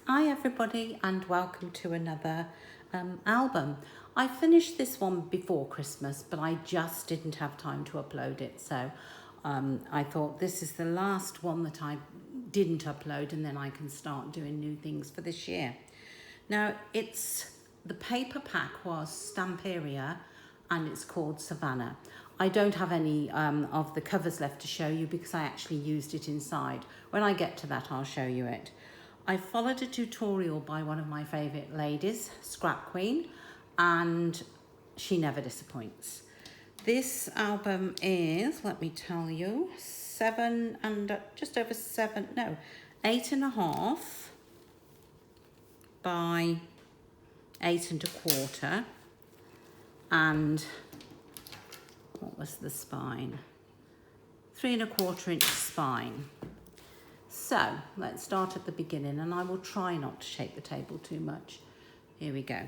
Hi everybody and welcome to another album. I finished this one before Christmas, but I just didn't have time to upload it, so I thought this is the last one that I didn't upload, and then I can start doing new things for this year. Now, the paper pack was Stamperia and it's called Savannah. I don't have any of the covers left to show you because I actually used it inside. When I get to that, I'll show you it. I followed a tutorial by one of my favourite ladies, Scrap Queen, and she never disappoints. This album is, let me tell you, 8.5 by 8.25, and what was the spine? 3.25 inch spine. So let's start at the beginning, and I will try not to shake the table too much. Here we go.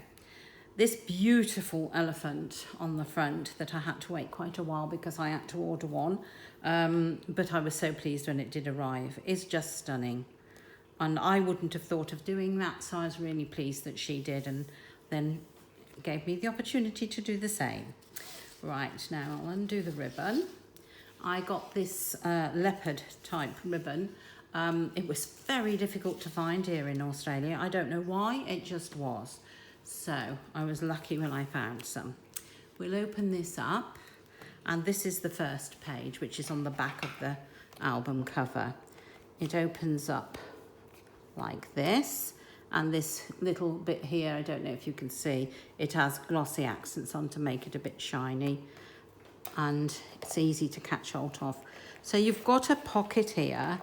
This beautiful elephant on the front that I had to wait quite a while because I had to order one, but I was so pleased when it did arrive, is just stunning. And I wouldn't have thought of doing that, so I was really pleased that she did, and then gave me the opportunity to do the same. Right, now I'll undo the ribbon. I got this leopard type ribbon. It was very difficult to find here in Australia. I don't know why, it just was. So I was lucky when I found some. We'll open this up, and this is the first page, which is on the back of the album cover. It opens up like this, and this little bit here, I don't know if you can see, it has glossy accents on to make it a bit shiny, and it's easy to catch hold of. So you've got a pocket here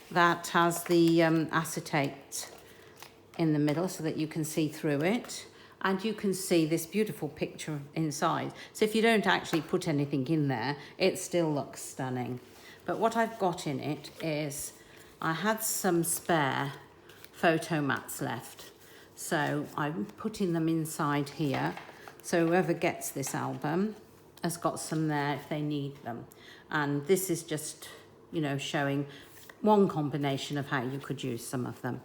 that has the acetate in the middle so that you can see through it, and you can see this beautiful picture inside. So if you don't actually put anything in there, it still looks stunning. But what I've got in it is, I had some spare photo mats left, so I'm putting them inside here, so whoever gets this album has got some there if they need them. And this is just, you know, showing one combination of how you could use some of them,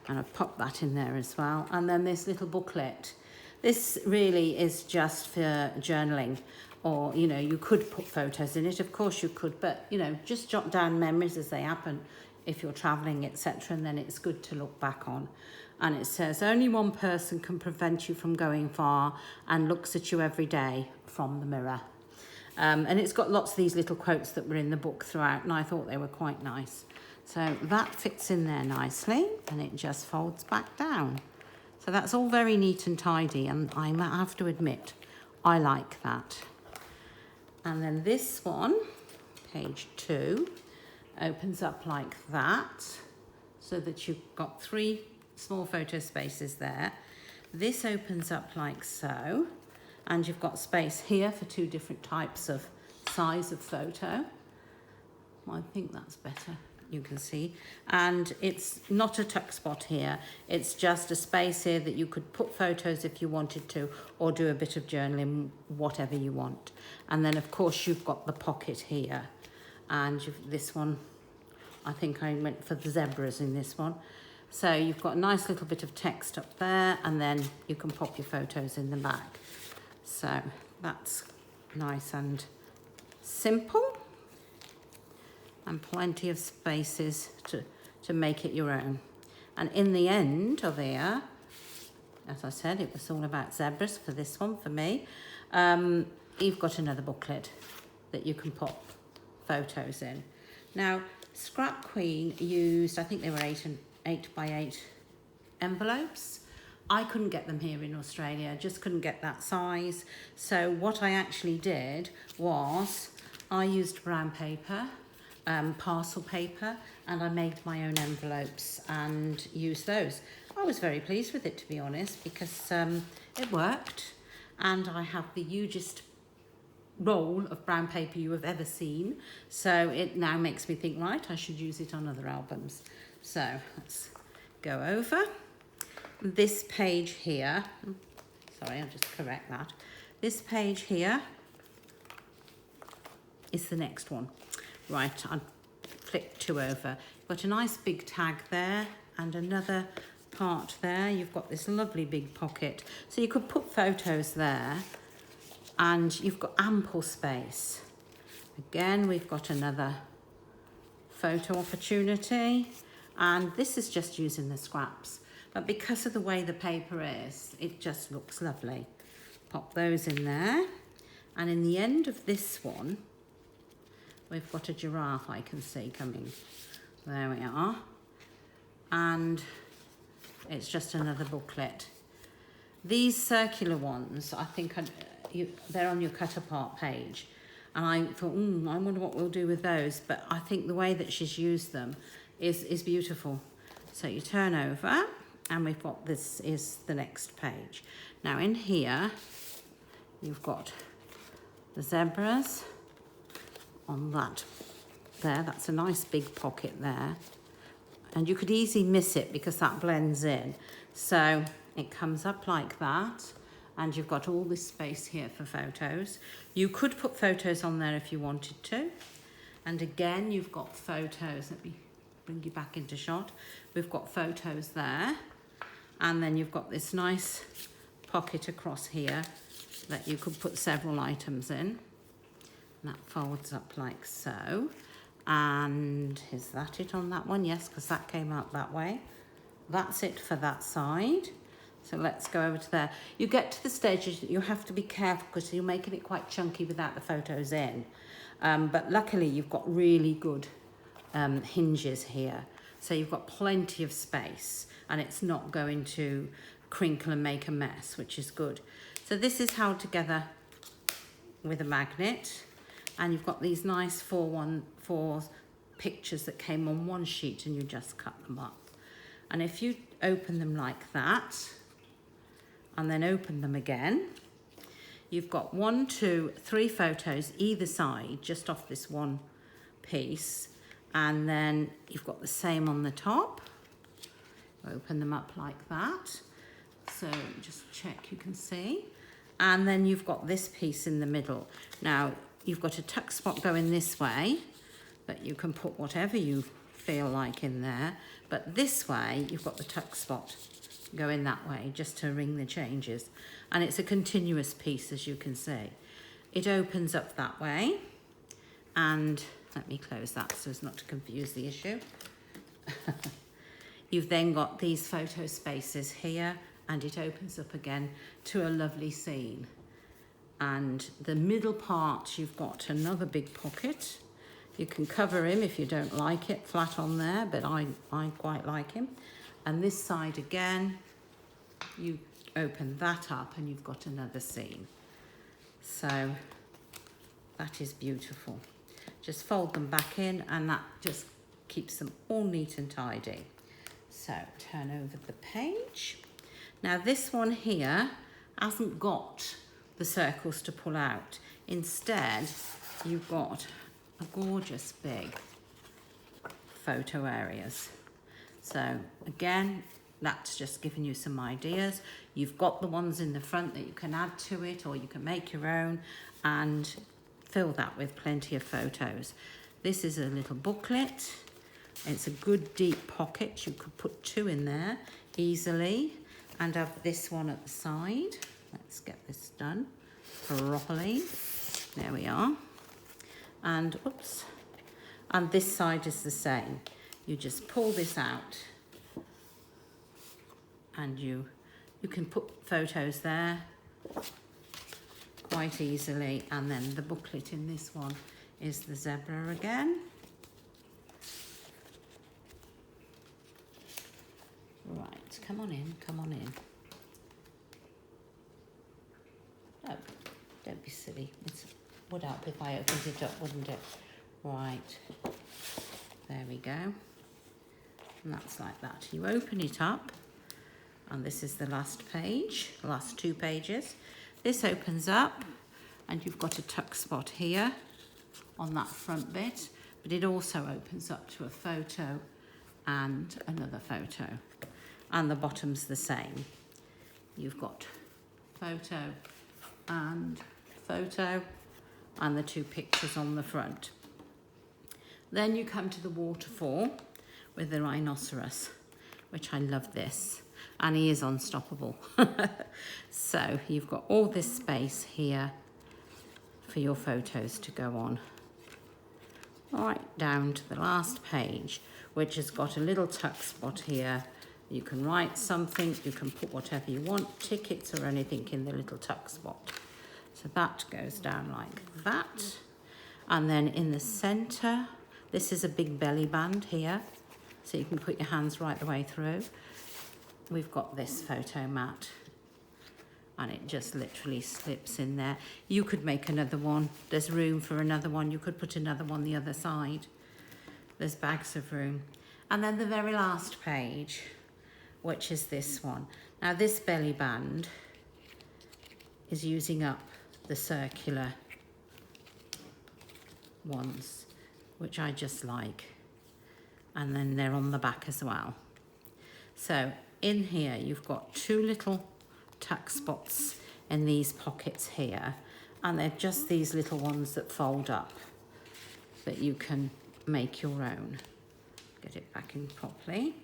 and I've popped that in there as well. And then this little booklet, this really is just for journaling, or you know, you could put photos in it, of course you could, but you know, just jot down memories as they happen if you're traveling, etc., and then it's good to look back on. And it says, only one person can prevent you from going far and looks at you every day from the mirror. And it's got lots of these little quotes that were in the book throughout, and I thought they were quite nice. So that fits in there nicely, and it just folds back down. So that's all very neat and tidy, and I have to admit, I like that. And then this one, page 2, opens up like that, so that you've got 3 small photo spaces there. This opens up like so, and you've got space here for 2 different types of size of photo. I think that's better, you can see. And it's not a tuck spot here, it's just a space here that you could put photos if you wanted to, or do a bit of journaling, whatever you want. And then of course you've got the pocket here, and this one, I think I went for the zebras in this one. So you've got a nice little bit of text up there, and then you can pop your photos in the back. So that's nice and simple, and plenty of spaces to make it your own. And in the end of here, as I said, it was all about zebras for this one, for me. You've got another booklet that you can pop photos in. Now, Scrap Queen used, I think they were 8 by 8 envelopes. I couldn't get them here in Australia, just couldn't get that size. So what I actually did was, I used brown paper, parcel paper, and I made my own envelopes and used those. I was very pleased with it, to be honest, because it worked, and I have the hugest roll of brown paper you have ever seen, so it now makes me think, right, I should use it on other albums. So let's go over this page here. Sorry, I'll just correct that. This page here is the next one. Right, I'll flip 2 over. Got a nice big tag there, and another part there, you've got this lovely big pocket. So you could put photos there and you've got ample space. Again, we've got another photo opportunity, and this is just using the scraps. But because of the way the paper is, it just looks lovely. Pop those in there. And in the end of this one, we've got a giraffe I can see coming. There we are. And it's just another booklet. These circular ones, I think they're on your cut apart page. And I thought, I wonder what we'll do with those. But I think the way that she's used them is beautiful. So you turn over, and we've got, this is the next page. Now in here, you've got the zebras on that there. That's a nice big pocket there. And you could easily miss it because that blends in. So it comes up like that. And you've got all this space here for photos. You could put photos on there if you wanted to. And again, you've got photos. Let me bring you back into shot. We've got photos there. And then you've got this nice pocket across here that you could put several items in. And that folds up like so. And is that it on that one? Yes, because that came out that way. That's it for that side. So let's go over to there. You get to the stage that you have to be careful because you're making it quite chunky without the photos in. But luckily you've got really good hinges here. So you've got plenty of space and it's not going to crinkle and make a mess, which is good. So this is held together with a magnet, and you've got these nice 4x4 pictures that came on one sheet and you just cut them up. And if you open them like that, and then open them again, you've got 1, 2, 3 photos either side, just off this one piece. And then you've got the same on the top. Open them up like that. So just check you can see. And then you've got this piece in the middle. Now, you've got a tuck spot going this way, but you can put whatever you feel like in there. But this way, you've got the tuck spot going that way, just to ring the changes. And it's a continuous piece, as you can see. It opens up that way. And let me close that so as not to confuse the issue. You've then got these photo spaces here, and it opens up again to a lovely scene. And the middle part, you've got another big pocket. You can cover him if you don't like it flat on there, but I quite like him. And this side again, you open that up and you've got another scene. So that is beautiful. Just fold them back in and that just keeps them all neat and tidy. So turn over the page. Now this one here hasn't got the circles to pull out. Instead, you've got a gorgeous big photo areas. So again, that's just giving you some ideas. You've got the ones in the front that you can add to it, or you can make your own and fill that with plenty of photos. This is a little booklet. It's a good deep pocket. You could put 2 in there easily and have this one at the side. Let's get this done properly. There we are. And oops. And this side is the same. You just pull this out and you can put photos there quite easily. And then the booklet in this one is the zebra again. Right, come on in, come on in. Oh, don't be silly. It would help if I opened it up, wouldn't it? Right, there we go. And that's like that. You open it up, and this is the last page, the last 2 pages. This opens up, and you've got a tuck spot here on that front bit, but it also opens up to a photo and another photo. And the bottom's the same. You've got photo and the 2 pictures on the front. Then you come to the waterfall with the rhinoceros, which I love this. and he is unstoppable. So you've got all this space here for your photos to go on. Right down to the last page, which has got a little tuck spot here. You can write something, you can put whatever you want, tickets or anything in the little tuck spot. So that goes down like that. And then in the center, this is a big belly band here, so you can put your hands right the way through. We've got this photo mat, and it just literally slips in there. You could make another one. There's room for another one. You could put another one the other side. There's bags of room. And then the very last page, which is this one. Now this belly band is using up the circular ones, which I just like. And then they're on the back as well. So in here, you've got two little tuck spots in these pockets here, and they're just these little ones that fold up that you can make your own. Get it back in properly.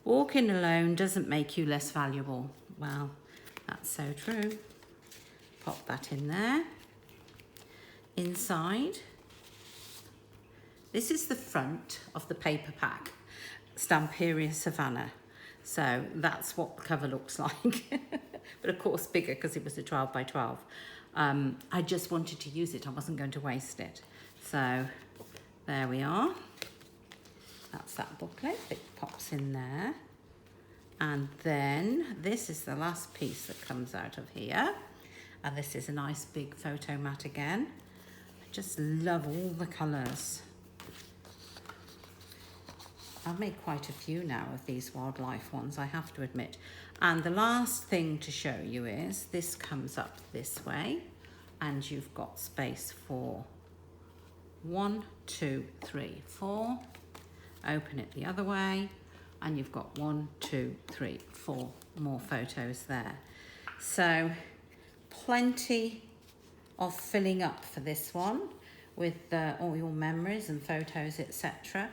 Walking alone doesn't make you less valuable. Well, that's so true. Pop that in there. Inside, this is the front of the paper pack, Stamperia Savannah. So that's what the cover looks like. But of course bigger because it was a 12 by 12. I just wanted to use it. I wasn't going to waste it. So there we are. That's that booklet. It pops in there. And then this is the last piece that comes out of here. And this is a nice big photo mat again. I just love all the colours. I've made quite a few now of these wildlife ones, I have to admit. And the last thing to show you is this comes up this way, and you've got space for 1, 2, 3, 4. Open it the other way, and you've got 1, 2, 3, 4 more photos there. So plenty of filling up for this one with all your memories and photos, etc.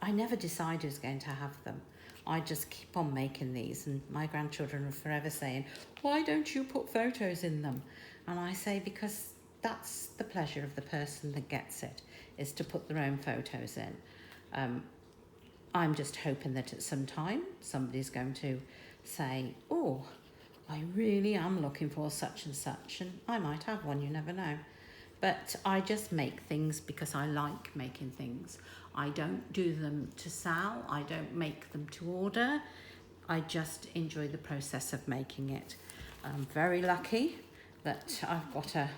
I never decided I was going to have them. I just keep on making these, and my grandchildren are forever saying, why don't you put photos in them? And I say, because that's the pleasure of the person that gets it, is to put their own photos in. I'm just hoping that at some time somebody's going to say, oh, I really am looking for such and such, and I might have one, you never know. But I just make things because I like making things. I don't do them to sell. I don't make them to order. I just enjoy the process of making it. I'm very lucky that I've got a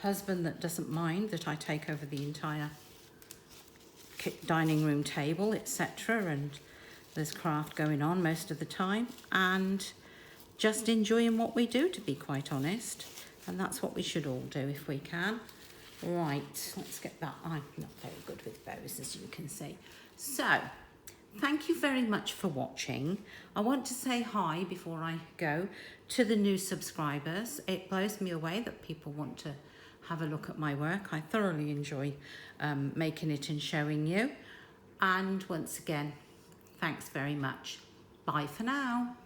husband that doesn't mind that I take over the entire dining room table, etc. And there's craft going on most of the time. And just enjoying what we do, to be quite honest. And that's what we should all do if we can. Right, let's get that. I'm not very good with bows, as you can see. So, thank you very much for watching. I want to say hi before I go to the new subscribers. It blows me away that people want to have a look at my work. I thoroughly enjoy making it and showing you. And once again, thanks very much. Bye for now.